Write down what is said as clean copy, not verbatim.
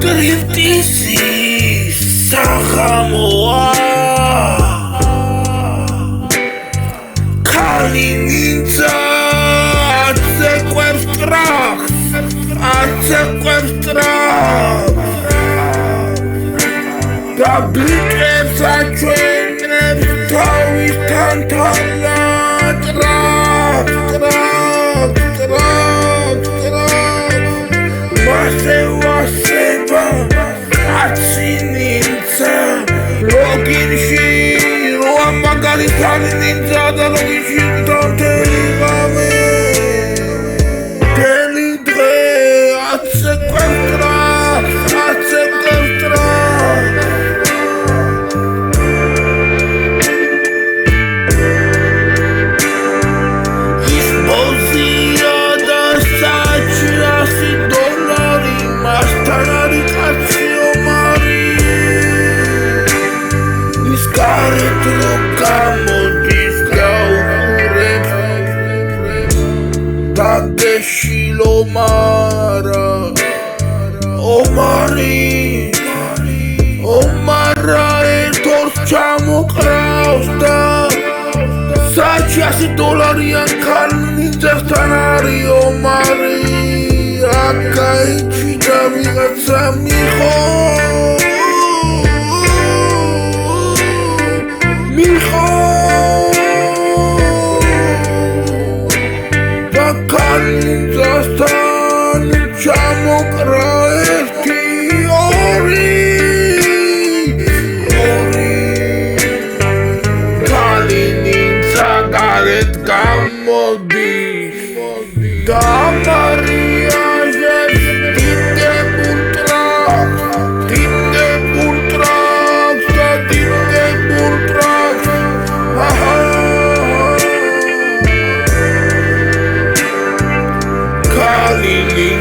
Ტრიფტისის საღამოა ქალინინცა აცეკვებს ტრახს და ბლიკებს აჩვენებს თავისთან მასე ვასება აცინინცა ლოგინში როა მაგალითად ნინცა და ლოგინში თამთელი ღამე თელი დღე აცეკვებს ომარა ერთორს ჩამოყრავს და $100 ქალნინძასთან არის ომარი აკაიჩი და ვიღაცა მიხო და ქალნინძასთან ჩამოყრა ერთი ორი ქალნინძა გარეთ გამოდის და მარიაჟებს დიდებულ ტრაქს ქალნინძა